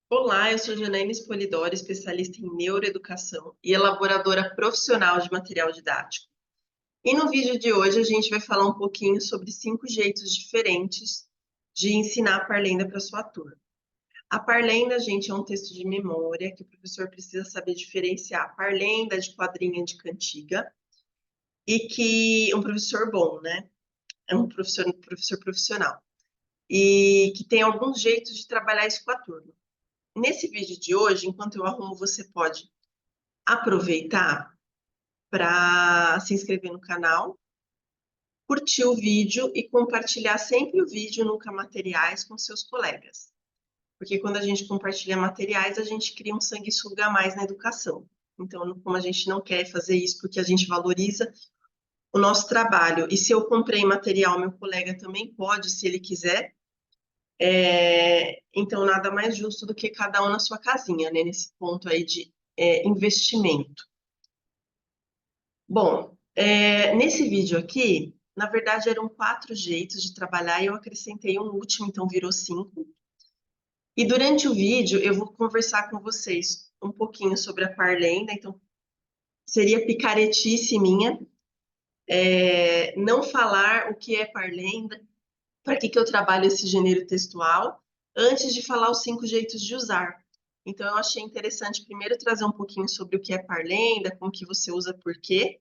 Olá, eu sou Janaína Spolidoro, especialista em neuroeducação e elaboradora profissional de material didático. E no vídeo de hoje a gente vai falar um pouquinho sobre 5 jeitos diferentes de ensinar a Parlenda para sua turma. A Parlenda, gente, é um texto de memória que o professor precisa saber diferenciar Parlenda de quadrinha de cantiga e que um professor bom, né? É um professor profissional e que tem alguns jeitos de trabalhar isso com a turma. Nesse vídeo de hoje, enquanto eu arrumo, você pode aproveitar para se inscrever no canal, curtir o vídeo e compartilhar sempre o vídeo Nunca Materiais com seus colegas. Porque quando a gente compartilha materiais, a gente cria um sanguessuga a mais na educação. Então, como a gente não quer fazer isso porque a gente valoriza o nosso trabalho, e se eu comprei material, meu colega também pode, se ele quiser, então nada mais justo do que cada um na sua casinha, né? Nesse ponto aí de investimento. Bom, nesse vídeo aqui, na verdade eram 4 jeitos de trabalhar e eu acrescentei um último, então virou 5. E durante o vídeo eu vou conversar com vocês um pouquinho sobre a Parlenda, então seria picaretice minha não falar o que é Parlenda, para que eu trabalho esse gênero textual, antes de falar os 5 jeitos de usar. Então eu achei interessante primeiro trazer um pouquinho sobre o que é Parlenda, como que você usa, por quê.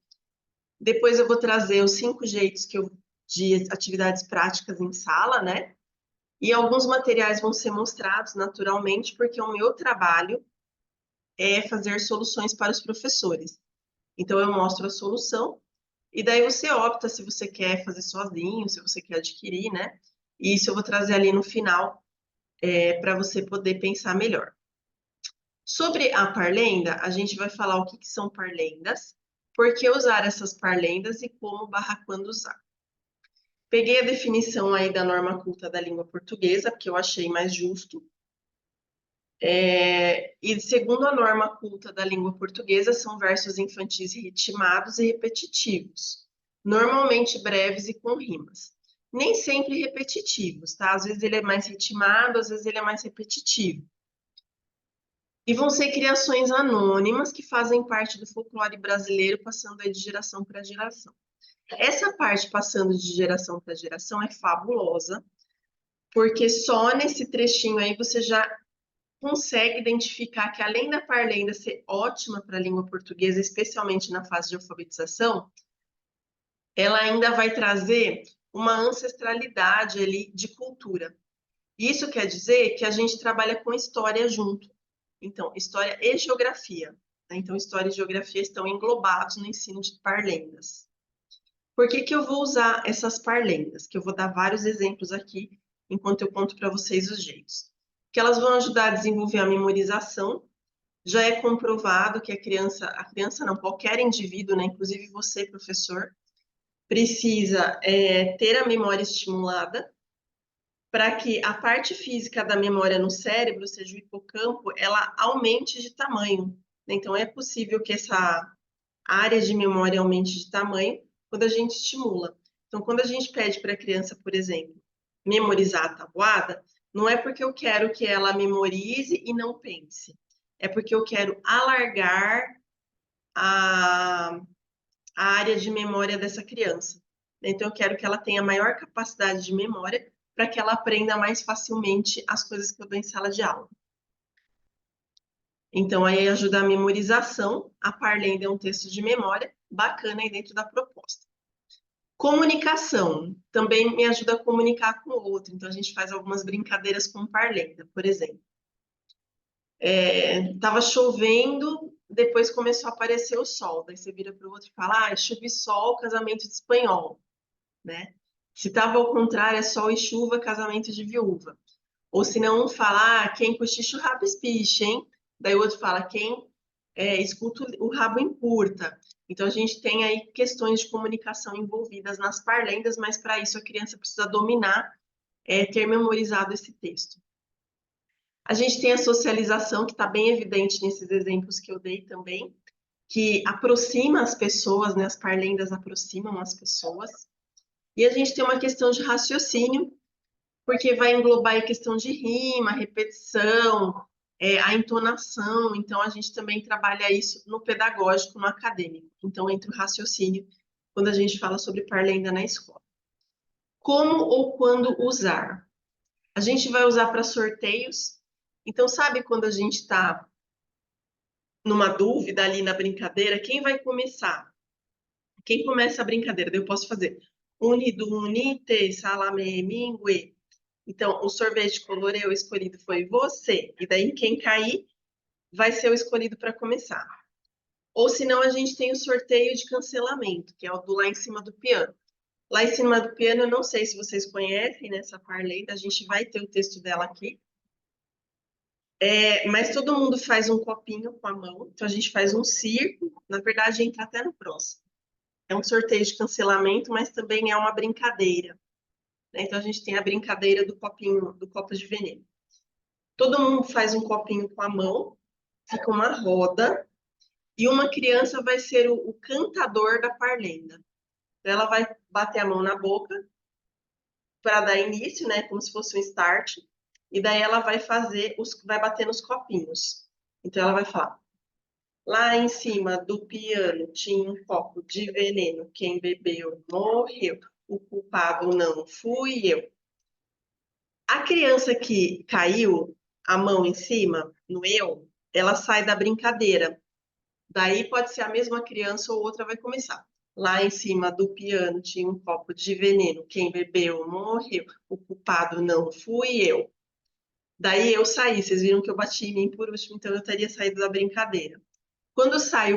Depois eu vou trazer os 5 jeitos de atividades práticas em sala, né? E alguns materiais vão ser mostrados naturalmente, porque o meu trabalho é fazer soluções para os professores. Então eu mostro a solução e daí você opta se você quer fazer sozinho, se você quer adquirir, né? E isso eu vou trazer ali no final para você poder pensar melhor. Sobre a parlenda, a gente vai falar o que são parlendas, por que usar essas parlendas e como barra quando usar. Peguei a definição aí da norma culta da língua portuguesa, porque eu achei mais justo. E segundo a norma culta da língua portuguesa, são versos infantis ritmados e repetitivos, normalmente breves e com rimas. Nem sempre repetitivos, tá? Às vezes ele é mais ritmado, às vezes ele é mais repetitivo. E vão ser criações anônimas que fazem parte do folclore brasileiro, passando aí de geração para geração. Essa parte passando de geração para geração é fabulosa, porque só nesse trechinho aí você já consegue identificar que, além da parlenda ser ótima para a língua portuguesa, especialmente na fase de alfabetização, ela ainda vai trazer uma ancestralidade ali de cultura. Isso quer dizer que a gente trabalha com história junto. Então, história e geografia, né? Então, história e geografia estão englobados no ensino de parlendas. Por que eu vou usar essas parlendas? Que eu vou dar vários exemplos aqui, enquanto eu conto para vocês os jeitos. Que elas vão ajudar a desenvolver a memorização. Já é comprovado que a criança não, qualquer indivíduo, né, inclusive você, professor, precisa ter a memória estimulada para que a parte física da memória no cérebro, ou seja, o hipocampo, ela aumente de tamanho. Então, é possível que essa área de memória aumente de tamanho quando a gente estimula. Então, quando a gente pede para a criança, por exemplo, memorizar a tabuada, não é porque eu quero que ela memorize e não pense. É porque eu quero alargar a, a área de memória dessa criança. Então, eu quero que ela tenha maior capacidade de memória para que ela aprenda mais facilmente as coisas que eu dou em sala de aula. Então, aí ajuda a memorização. A Parlenda é um texto de memória bacana aí dentro da proposta. Comunicação também me ajuda a comunicar com o outro. Então, a gente faz algumas brincadeiras com Parlenda, por exemplo. Tava chovendo, depois começou a aparecer o sol. Daí você vira para o outro e fala: chuva e sol, casamento de espanhol, né? Se tava ao contrário, é sol e chuva, casamento de viúva. Ou se não, um fala: quem cochicha o rabo espicha, hein? Daí o outro fala: quem escuta o rabo encurta. Então a gente tem aí questões de comunicação envolvidas nas parlendas, mas para isso a criança precisa dominar, ter memorizado esse texto. A gente tem a socialização, que está bem evidente nesses exemplos que eu dei também, que aproxima as pessoas, né? As parlendas aproximam as pessoas. E a gente tem uma questão de raciocínio, porque vai englobar a questão de rima, repetição, a entonação. Então, a gente também trabalha isso no pedagógico, no acadêmico. Então, entra o raciocínio quando a gente fala sobre parlenda na escola. Como ou quando usar? A gente vai usar para sorteios. Então, sabe quando a gente está numa dúvida ali na brincadeira, quem vai começar? Quem começa a brincadeira? Daí eu posso fazer unido, unite, salame, mingue. Então, o sorvete coloreu escolhido foi você. E daí, quem cair vai ser o escolhido para começar. Ou senão, a gente tem o sorteio de cancelamento, que é o do lá em cima do piano. Lá em cima do piano, eu não sei se vocês conhecem nessa parlenda, a gente vai ter o texto dela aqui. Mas todo mundo faz um copinho com a mão, então a gente faz um círculo, na verdade entra até no próximo. É um sorteio de cancelamento, mas também é uma brincadeira, né? Então a gente tem a brincadeira do copinho, do copo de veneno. Todo mundo faz um copinho com a mão, fica uma roda, e uma criança vai ser o cantador da parlenda. Então, ela vai bater a mão na boca para dar início, né? Como se fosse um start, e daí ela vai vai bater nos copinhos. Então ela vai falar: lá em cima do piano tinha um copo de veneno. Quem bebeu morreu. O culpado não fui eu. A criança que caiu a mão em cima, no eu, ela sai da brincadeira. Daí pode ser a mesma criança ou outra vai começar. Lá em cima do piano tinha um copo de veneno. Quem bebeu morreu. O culpado não fui eu. Daí eu saí. Vocês viram que eu bati em mim por último, então eu teria saído da brincadeira. Quando sai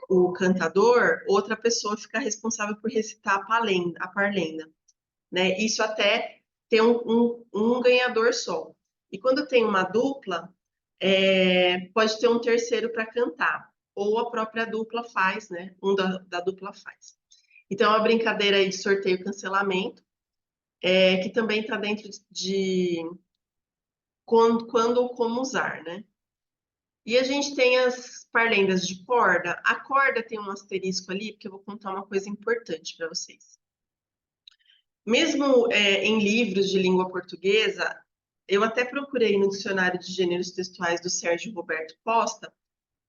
o cantador, outra pessoa fica responsável por recitar a parlenda, né? Isso até ter um ganhador só. E quando tem uma dupla, pode ter um terceiro para cantar, ou a própria dupla faz, né? Da dupla faz. Então, é uma brincadeira aí de sorteio e cancelamento, que também está dentro de quando ou como usar, né? E a gente tem as parlendas de corda. A corda tem um asterisco ali, porque eu vou contar uma coisa importante para vocês. Mesmo em livros de língua portuguesa, eu até procurei no Dicionário de Gêneros Textuais do Sérgio Roberto Costa,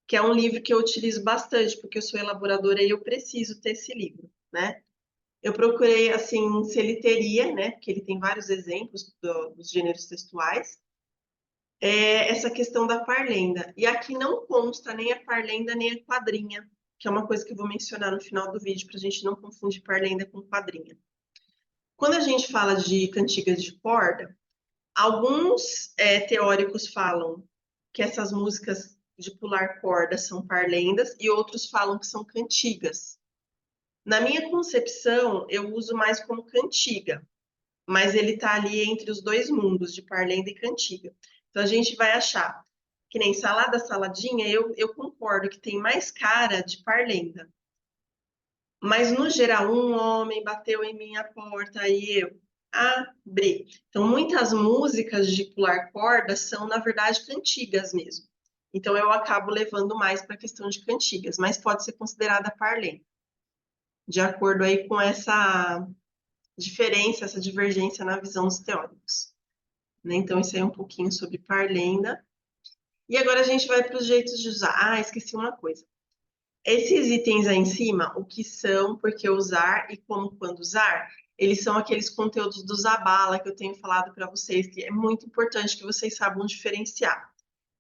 que é um livro que eu utilizo bastante, porque eu sou elaboradora e eu preciso ter esse livro, né? Eu procurei, assim, se ele teria, né? Porque ele tem vários exemplos dos gêneros textuais, essa questão da parlenda. E aqui não consta nem a parlenda nem a quadrinha, que é uma coisa que eu vou mencionar no final do vídeo, para a gente não confundir parlenda com quadrinha. Quando a gente fala de cantigas de corda, alguns teóricos falam que essas músicas de pular corda são parlendas e outros falam que são cantigas. Na minha concepção, eu uso mais como cantiga, mas ele está ali entre os dois mundos, de parlenda e cantiga. Então a gente vai achar que nem salada, saladinha, eu concordo que tem mais cara de parlenda. Mas no geral, um homem bateu em minha porta e eu abri. Então muitas músicas de pular corda são, na verdade, cantigas mesmo. Então eu acabo levando mais para a questão de cantigas, mas pode ser considerada parlenda, de acordo aí com essa diferença, essa divergência na visão dos teóricos, né? Então, isso aí é um pouquinho sobre parlenda. E agora a gente vai para os jeitos de usar. Ah, esqueci uma coisa. Esses itens aí em cima, o que são, por que usar e como, quando usar, eles são aqueles conteúdos do Zabala que eu tenho falado para vocês, que é muito importante que vocês saibam diferenciar.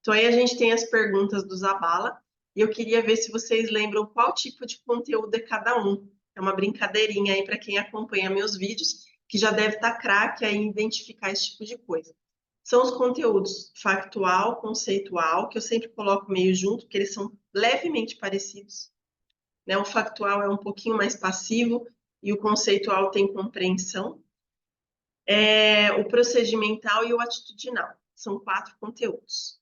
Então, aí a gente tem as perguntas do Zabala, e eu queria ver se vocês lembram qual tipo de conteúdo é cada um. É uma brincadeirinha aí para quem acompanha meus vídeos, que já deve estar craque aí em identificar esse tipo de coisa. São os conteúdos factual, conceitual, que eu sempre coloco meio junto, porque eles são levemente parecidos, né? O factual é um pouquinho mais passivo e o conceitual tem compreensão. O procedimental e o atitudinal. São 4 conteúdos.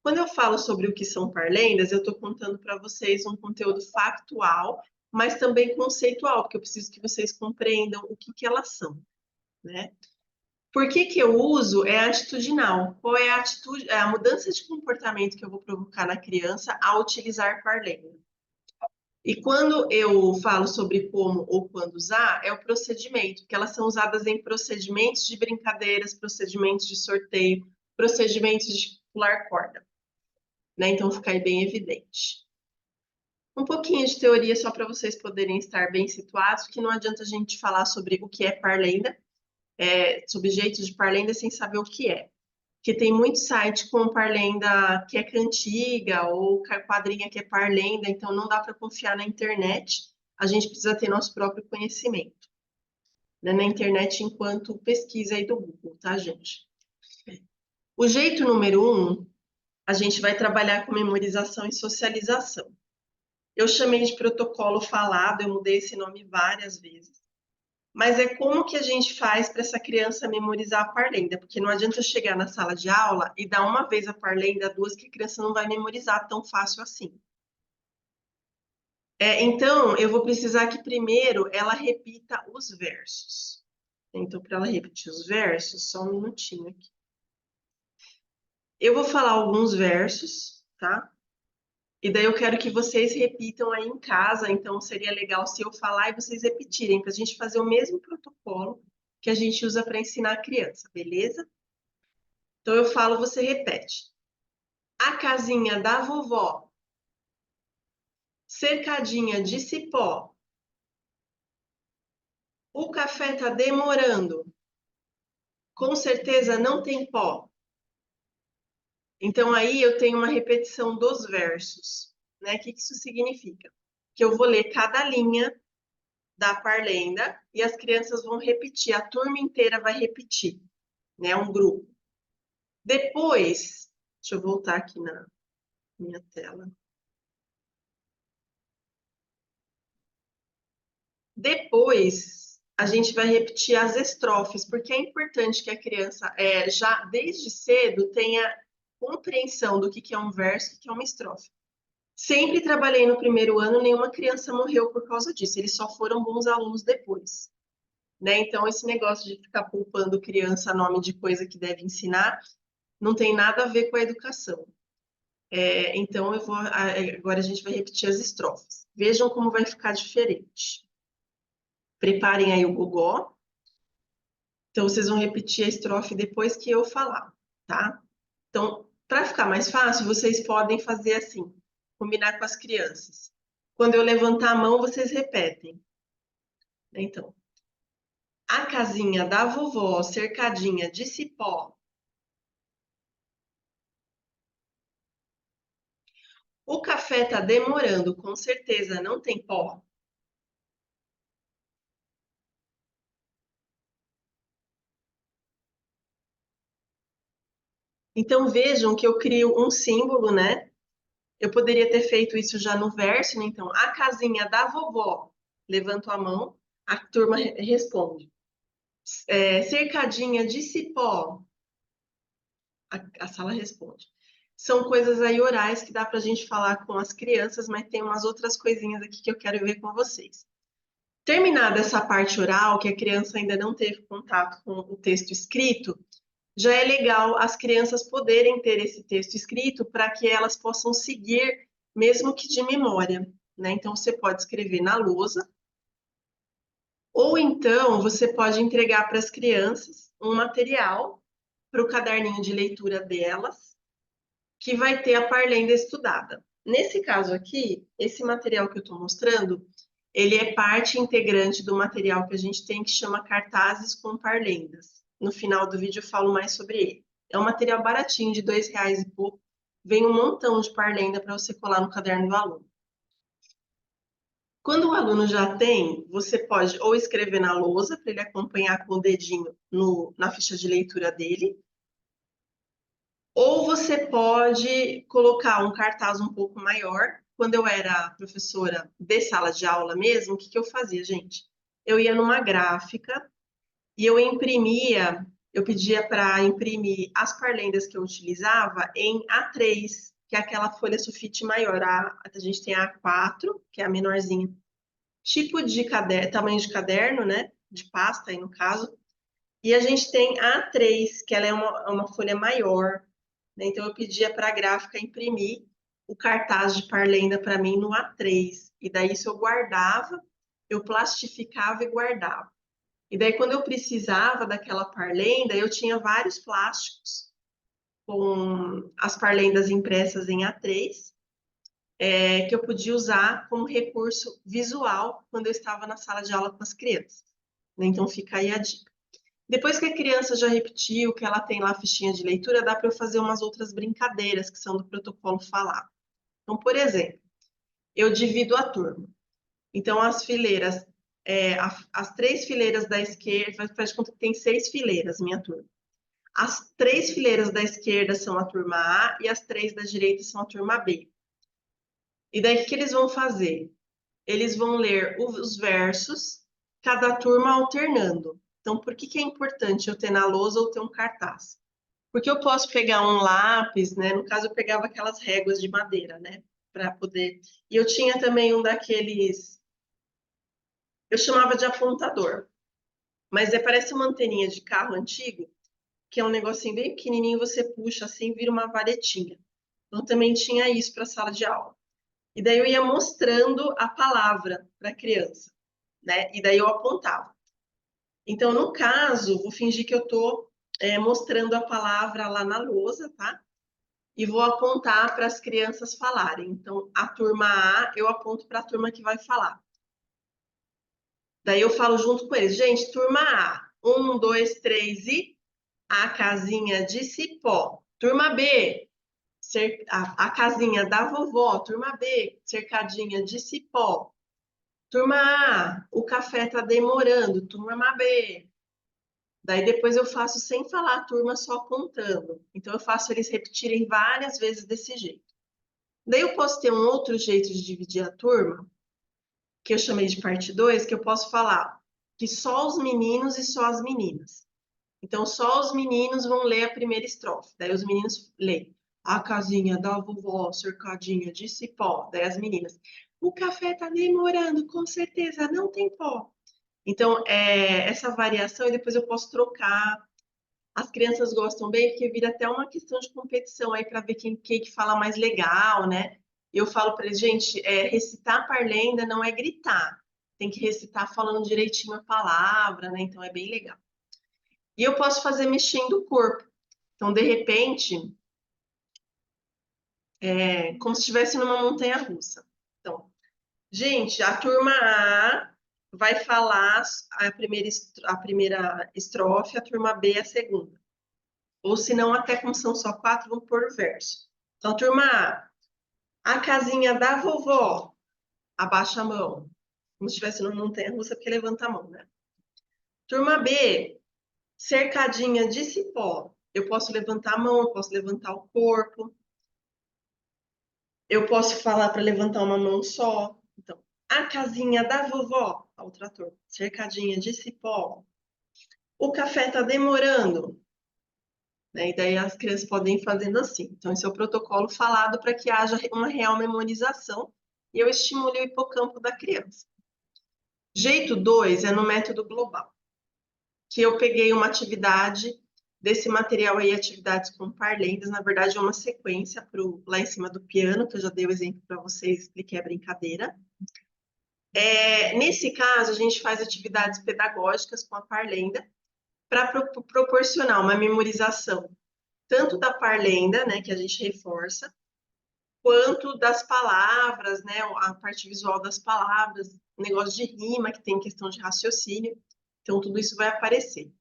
Quando eu falo sobre o que são parlendas, eu estou contando para vocês um conteúdo factual, mas também conceitual, porque eu preciso que vocês compreendam o que elas são, né? Por que eu uso atitudinal? Qual é a atitude, a mudança de comportamento que eu vou provocar na criança ao utilizar parlenda? E quando eu falo sobre como ou quando usar, é o procedimento, porque elas são usadas em procedimentos de brincadeiras, procedimentos de sorteio, procedimentos de pular corda. né? Então fica aí bem evidente. Um pouquinho de teoria só para vocês poderem estar bem situados, que não adianta a gente falar sobre o que é parlenda, sobre jeitos de parlenda sem saber o que é. Porque tem muito site com parlenda que é cantiga ou quadrinha que é parlenda, então não dá para confiar na internet. A gente precisa ter nosso próprio conhecimento, né, na internet enquanto pesquisa aí do Google, tá, gente? O jeito número 1, a gente vai trabalhar com memorização e socialização. Eu chamei de protocolo falado, eu mudei esse nome várias vezes. Mas é como que a gente faz para essa criança memorizar a parlenda, porque não adianta eu chegar na sala de aula e dar uma vez a parlenda, duas, que a criança não vai memorizar tão fácil assim. Então, eu vou precisar que primeiro ela repita os versos. Então, para ela repetir os versos, só um minutinho aqui. Eu vou falar alguns versos, tá? E daí eu quero que vocês repitam aí em casa, então seria legal se eu falar e vocês repetirem, para a gente fazer o mesmo protocolo que a gente usa para ensinar a criança, beleza? Então eu falo, você repete. A casinha da vovó, cercadinha de cipó. O café tá demorando. Com certeza não tem pó. Então aí eu tenho uma repetição dos versos, né? O que isso significa? Que eu vou ler cada linha da parlenda e as crianças vão repetir, a turma inteira vai repetir, né? Um grupo. Depois, deixa eu voltar aqui na minha tela. Depois, a gente vai repetir as estrofes, porque é importante que a criança, já desde cedo, tenha compreensão do que é um verso e o que é uma estrofe. Sempre trabalhei no primeiro ano, nenhuma criança morreu por causa disso, eles só foram bons alunos depois. Né? Então, esse negócio de ficar poupando criança nome de coisa que deve ensinar não tem nada a ver com a educação. Então, agora a gente vai repetir as estrofes. Vejam como vai ficar diferente. Preparem aí o gogó. Então, vocês vão repetir a estrofe depois que eu falar, tá? Então, para ficar mais fácil, vocês podem fazer assim, combinar com as crianças. Quando eu levantar a mão, vocês repetem. Então, a casinha da vovó, cercadinha de cipó. O café tá demorando, com certeza não tem pó. Então, vejam que eu crio um símbolo, né? Eu poderia ter feito isso já no verso, né? Então, a casinha da vovó. Levanto a mão, a turma responde. Cercadinha de cipó. A sala responde. São coisas aí orais que dá para a gente falar com as crianças, mas tem umas outras coisinhas aqui que eu quero ver com vocês. Terminada essa parte oral, que a criança ainda não teve contato com o texto escrito, já é legal as crianças poderem ter esse texto escrito para que elas possam seguir, mesmo que de memória, né? Então, você pode escrever na lousa, ou então você pode entregar para as crianças um material para o caderninho de leitura delas, que vai ter a parlenda estudada. Nesse caso aqui, esse material que eu estou mostrando, ele é parte integrante do material que a gente tem que chama Cartazes com Parlendas. No final do vídeo eu falo mais sobre ele. É um material baratinho, de R$ 2 e pouco. Vem um montão de parlenda para você colar no caderno do aluno. Quando o aluno já tem, você pode ou escrever na lousa, para ele acompanhar com o dedinho na ficha de leitura dele, ou você pode colocar um cartaz um pouco maior. Quando eu era professora de sala de aula mesmo, o que eu fazia, gente? Eu ia numa gráfica e eu pedia para imprimir as parlendas que eu utilizava em A3, que é aquela folha sulfite maior. A gente tem a A4, que é a menorzinha. Tipo de caderno, tamanho de caderno, né? De pasta aí no caso. E a gente tem a A3, que ela é uma folha maior, né? Então eu pedia para a gráfica imprimir o cartaz de parlenda para mim no A3. E daí isso eu guardava, eu plastificava e guardava. E daí quando eu precisava daquela parlenda, eu tinha vários plásticos com as parlendas impressas em A3, que eu podia usar como recurso visual quando eu estava na sala de aula com as crianças. Então, fica aí a dica. Depois que a criança já repetiu, que ela tem lá a fichinha de leitura, dá para eu fazer umas outras brincadeiras que são do protocolo falado. Então, por exemplo, eu divido a turma. Então, as fileiras, as 3 fileiras da esquerda, faz de conta que tem 6 fileiras, minha turma. As 3 fileiras da esquerda são a turma A e as 3 da direita são a turma B. E daí, o que eles vão fazer? Eles vão ler os versos, cada turma alternando. Então, por que é importante eu ter na lousa ou ter um cartaz? Porque eu posso pegar um lápis, né? No caso, eu pegava aquelas réguas de madeira, né? Para poder. E eu tinha também um daqueles. Eu chamava de apontador, mas parece uma anteninha de carro antigo, que é um negocinho bem pequenininho, você puxa assim, vira uma varetinha. Então, também tinha isso para a sala de aula. E daí eu ia mostrando a palavra para a criança, né? E daí eu apontava. Então, no caso, vou fingir que eu estou mostrando a palavra lá na lousa, tá? E vou apontar para as crianças falarem. Então, a turma A, eu aponto para a turma que vai falar. Daí eu falo junto com eles. Gente, turma A, 1, 2, 3 e a casinha de cipó. Turma B, a casinha da vovó. Turma B, cercadinha de cipó. Turma A, o café tá demorando. Turma B. Daí depois eu faço sem falar a turma, só apontando. Então eu faço eles repetirem várias vezes desse jeito. Daí eu posso ter um outro jeito de dividir a turma, que eu chamei de parte 2, que eu posso falar que só os meninos e só as meninas. Então só os meninos vão ler a primeira estrofe. Daí os meninos leem a casinha da vovó cercadinha de cipó. Daí as meninas, o café tá demorando, com certeza não tem pó. Então, essa variação, e depois eu posso trocar. As crianças gostam bem, porque vira até uma questão de competição aí para ver quem que fala mais legal, né? Eu falo para eles, gente, recitar a parlenda não é gritar, tem que recitar falando direitinho a palavra, né? Então é bem legal. E eu posso fazer mexendo o corpo. Então, de repente, como se estivesse numa montanha-russa. Então, gente, a turma A vai falar a primeira estrofe, a turma B a segunda. Ou se não, até como são só 4, vamos pôr o verso. Então, turma a casinha da vovó, abaixa a mão. Como se estivesse numa montanha-russa, porque levanta a mão, né? Turma B, cercadinha de cipó. Eu posso levantar a mão, eu posso levantar o corpo. Eu posso falar para levantar uma mão só. Então, a casinha da vovó, a outra turma, cercadinha de cipó. O café tá demorando, né? E daí as crianças podem ir fazendo assim. Então, esse é o protocolo falado para que haja uma real memorização e eu estimule o hipocampo da criança. Jeito 2 é no método global, que eu peguei uma atividade desse material aí, atividades com parlendas, na verdade é uma sequência lá em cima do piano, que eu já dei o exemplo para vocês, expliquei a brincadeira. Nesse caso, a gente faz atividades pedagógicas com a parlenda para proporcionar uma memorização tanto da parlenda, né, que a gente reforça, quanto das palavras, né, a parte visual das palavras, negócio de rima, que tem questão de raciocínio. Então, tudo isso vai aparecer.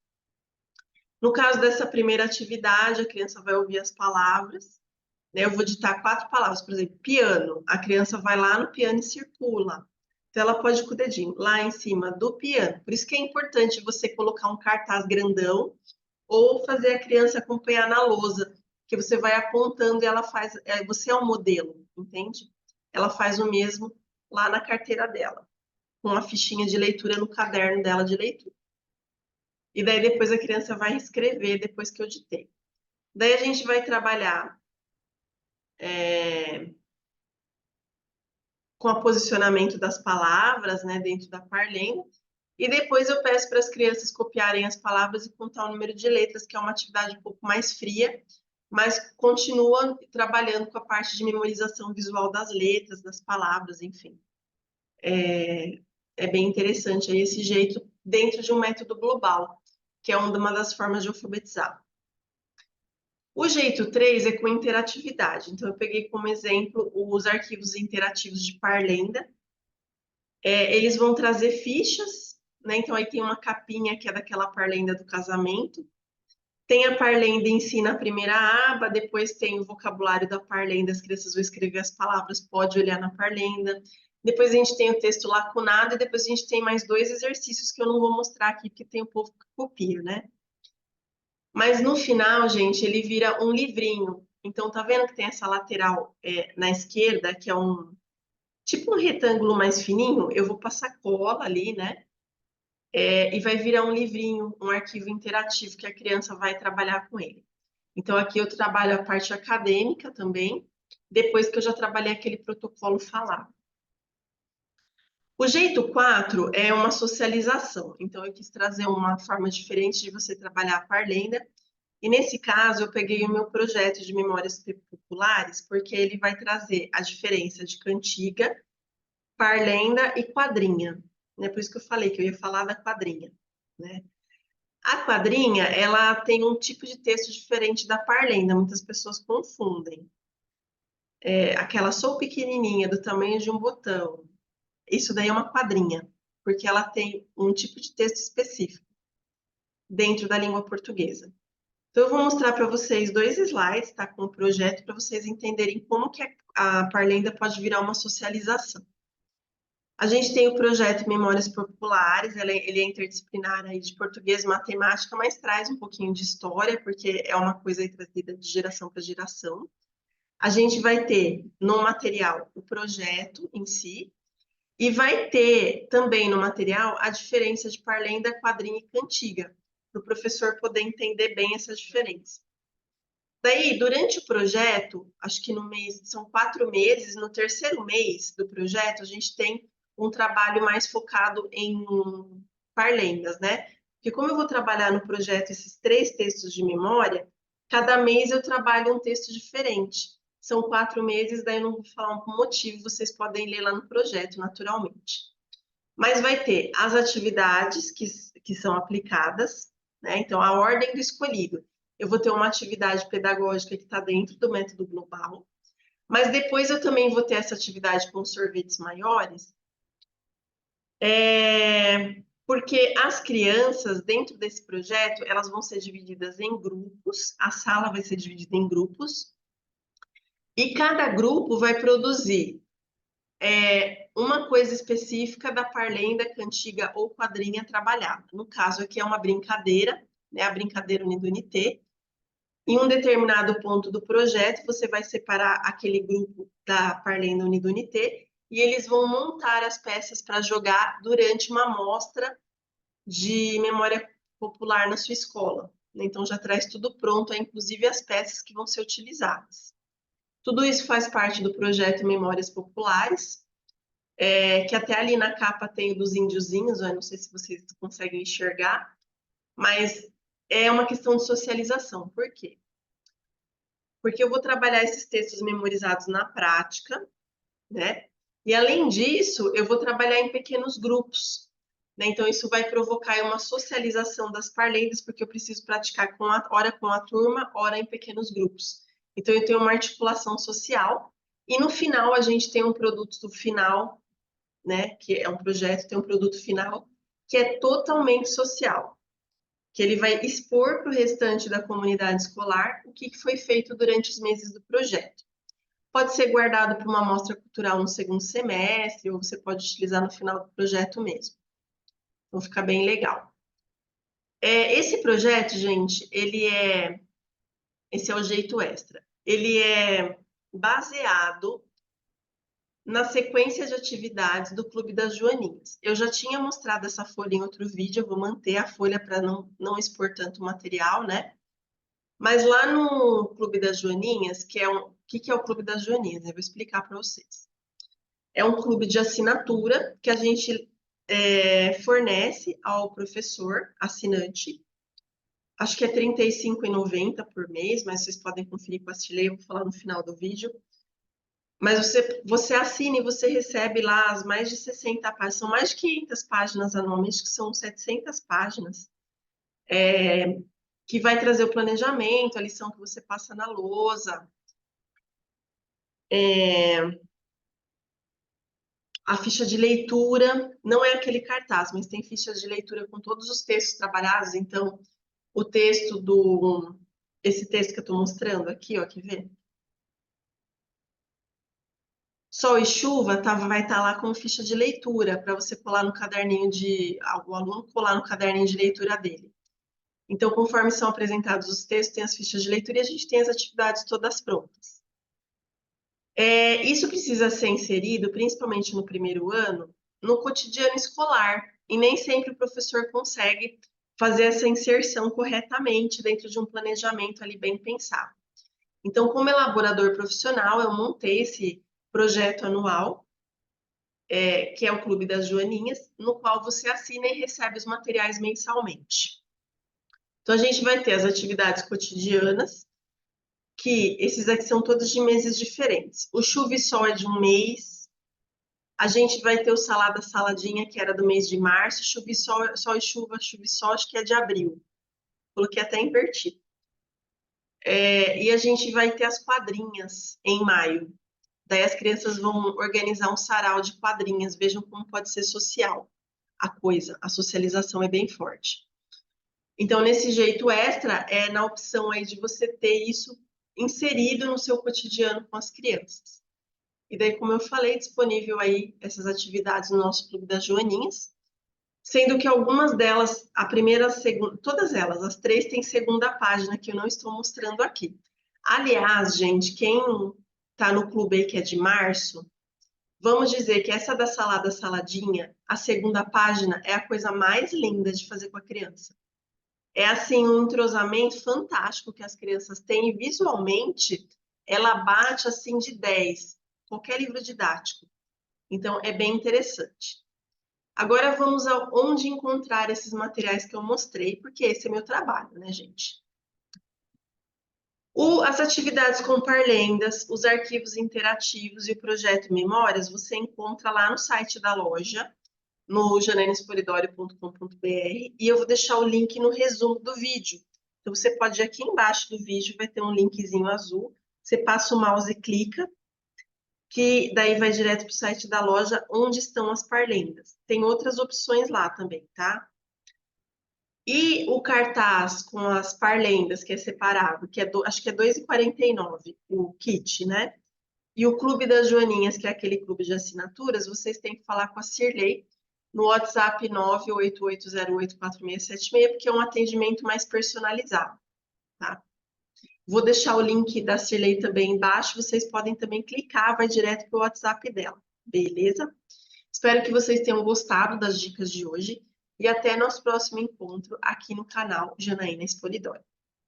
No caso dessa primeira atividade, a criança vai ouvir as palavras, né? Eu vou ditar 4 palavras, por exemplo, piano. A criança vai lá no piano e circula. Então, ela pode ir com o dedinho lá em cima do piano. Por isso que é importante você colocar um cartaz grandão ou fazer a criança acompanhar na lousa, que você vai apontando e ela faz, você é o modelo, entende? Ela faz o mesmo lá na carteira dela, com a fichinha de leitura no caderno dela de leitura. E daí depois a criança vai escrever depois que eu ditei. Daí a gente vai trabalhar com o posicionamento das palavras, né, dentro da parlenda. E depois eu peço para as crianças copiarem as palavras e contar o número de letras, que é uma atividade um pouco mais fria, mas continua trabalhando com a parte de memorização visual das letras, das palavras, enfim. É bem interessante aí esse jeito dentro de um método global, que é uma das formas de alfabetizar. O jeito 3 é com interatividade. Então, eu peguei como exemplo os arquivos interativos de Parlenda. Eles vão trazer fichas, né? Então, aí tem uma capinha que é daquela Parlenda do casamento. Tem a Parlenda em si na primeira aba, depois tem o vocabulário da Parlenda, as crianças vão escrever as palavras, pode olhar na Parlenda. Depois a gente tem o texto lacunado e depois a gente tem mais 2 exercícios que eu não vou mostrar aqui, porque tem o povo que copia, né? Mas no final, gente, ele vira um livrinho. Então, tá vendo que tem essa lateral na esquerda, que é tipo um retângulo mais fininho? Eu vou passar cola ali, né? E vai virar um livrinho, um arquivo interativo que a criança vai trabalhar com ele. Então, aqui eu trabalho a parte acadêmica também, depois que eu já trabalhei aquele protocolo falado. O jeito 4 é uma socialização. Então, eu quis trazer uma forma diferente de você trabalhar a Parlenda. E nesse caso, eu peguei o meu projeto de memórias populares, porque ele vai trazer a diferença de cantiga, parlenda e quadrinha. Né? Por isso que eu falei que eu ia falar da quadrinha. Né? A quadrinha, ela tem um tipo de texto diferente da parlenda, muitas pessoas confundem. Aquela sou pequenininha, do tamanho de um botão, isso daí é uma quadrinha, porque ela tem um tipo de texto específico dentro da língua portuguesa. Então, eu vou mostrar para vocês 2 slides, tá, com o projeto, para vocês entenderem como que a Parlenda pode virar uma socialização. A gente tem o projeto Memórias Populares, ele é interdisciplinar aí de português e matemática, mas traz um pouquinho de história, porque é uma coisa aí trazida de geração para geração. A gente vai ter no material o projeto em si, e vai ter também no material a diferença de parlenda, quadrinha e cantiga, para o professor poder entender bem essa diferença. Daí, durante o projeto, acho que são 4 meses, no terceiro mês do projeto, a gente tem um trabalho mais focado em parlendas, né? Porque como eu vou trabalhar no projeto esses 3 textos de memória, cada mês eu trabalho um texto diferente. São 4 meses, daí eu não vou falar um motivo, vocês podem ler lá no projeto, naturalmente. Mas vai ter as atividades que são aplicadas, né? Então, a ordem do escolhido. Eu vou ter uma atividade pedagógica que está dentro do método global, mas depois eu também vou ter essa atividade com sorvetes maiores, porque as crianças, dentro desse projeto, elas vão ser divididas em grupos, a sala vai ser dividida em grupos, e cada grupo vai produzir uma coisa específica da parlenda, cantiga ou quadrinha trabalhada. No caso aqui é uma brincadeira, né, a brincadeira Unido Unité. Em um determinado ponto do projeto, você vai separar aquele grupo da parlenda Unido Unité e eles vão montar as peças para jogar durante uma mostra de memória popular na sua escola. Então já traz tudo pronto, inclusive as peças que vão ser utilizadas. Tudo isso faz parte do projeto Memórias Populares, que até ali na capa tem o dos índiozinhos, eu não sei se vocês conseguem enxergar, mas é uma questão de socialização. Por quê? Porque eu vou trabalhar esses textos memorizados na prática, né? E além disso, eu vou trabalhar em pequenos grupos, né? Então isso vai provocar uma socialização das parlendas, porque eu preciso praticar hora com a turma, hora em pequenos grupos. Então eu tenho uma articulação social e no final a gente tem um produto final, né? Que é um projeto, tem um produto final que é totalmente social, que ele vai expor para o restante da comunidade escolar o que foi feito durante os meses do projeto. Pode ser guardado para uma amostra cultural no segundo semestre, ou você pode utilizar no final do projeto mesmo. Então fica bem legal. Esse projeto, gente, esse é o jeito extra. Ele é baseado na sequência de atividades do Clube das Joaninhas. Eu já tinha mostrado essa folha em outro vídeo, eu vou manter a folha para não expor tanto material, né? Mas lá no Clube das Joaninhas, o que é o Clube das Joaninhas? Eu vou explicar para vocês. É um clube de assinatura que a gente fornece ao professor assinante. Acho que é R$ 35,90 por mês, mas vocês podem conferir com a Astilei, eu vou falar no final do vídeo. Mas você assina e você recebe lá as mais de 60 páginas. São mais de 500 páginas anualmente, que são 700 páginas. que vai trazer o planejamento, a lição que você passa na lousa, a ficha de leitura, não é aquele cartaz, mas tem fichas de leitura com todos os textos trabalhados, então o texto esse texto que eu estou mostrando aqui, ó, quer ver? Sol e chuva vai estar lá com ficha de leitura, para você colar no caderninho o aluno colar no caderninho de leitura dele. Então, conforme são apresentados os textos, tem as fichas de leitura e a gente tem as atividades todas prontas. Isso precisa ser inserido, principalmente no primeiro ano, no cotidiano escolar, e nem sempre o professor consegue fazer essa inserção corretamente dentro de um planejamento ali bem pensado. Então, como elaborador profissional, eu montei esse projeto anual, que é o Clube das Joaninhas, no qual você assina e recebe os materiais mensalmente. Então, a gente vai ter as atividades cotidianas, que esses aqui são todos de meses diferentes. O Chuva e Sol é de um mês. A gente vai ter o Salada Saladinha, que era do mês de março. Chuva e Sol, Sol e Chuva, Chuva e Sol, acho que é de abril. Coloquei até invertido. E a gente vai ter as quadrinhas em maio. Daí as crianças vão organizar um sarau de quadrinhas. Vejam como pode ser social a coisa. A socialização é bem forte. Então, nesse jeito extra, é na opção aí de você ter isso inserido no seu cotidiano com as crianças. E daí, como eu falei, disponível aí essas atividades no nosso Clube das Joaninhas, sendo que algumas delas, a primeira, a segunda, todas elas, as três têm segunda página que eu não estou mostrando aqui. Aliás, gente, quem está no clube aí que é de março, vamos dizer que essa da salada saladinha, a segunda página é a coisa mais linda de fazer com a criança. É assim um entrosamento fantástico que as crianças têm e visualmente ela bate assim de 10, qualquer livro didático. Então é bem interessante. Agora vamos a onde encontrar esses materiais que eu mostrei, porque esse é meu trabalho, né, gente? As atividades com parlendas, os arquivos interativos e o projeto Memórias, você encontra lá no site da loja, no janainesporidório.com.br, e eu vou deixar o link no resumo do vídeo. Então, você pode ir aqui embaixo do vídeo, vai ter um linkzinho azul, você passa o mouse e clica, que daí vai direto para o site da loja, onde estão as parlendas. Tem outras opções lá também, tá? E o cartaz com as parlendas, que é separado, que acho que é R$ 2,49 o kit, né? E o Clube das Joaninhas, que é aquele clube de assinaturas, vocês têm que falar com a Cirlei no WhatsApp 988084676, porque é um atendimento mais personalizado, tá? Vou deixar o link da Cirlei também embaixo, vocês podem também clicar, vai direto para o WhatsApp dela, beleza? Espero que vocês tenham gostado das dicas de hoje e até nosso próximo encontro aqui no canal Janaína Espolidoro.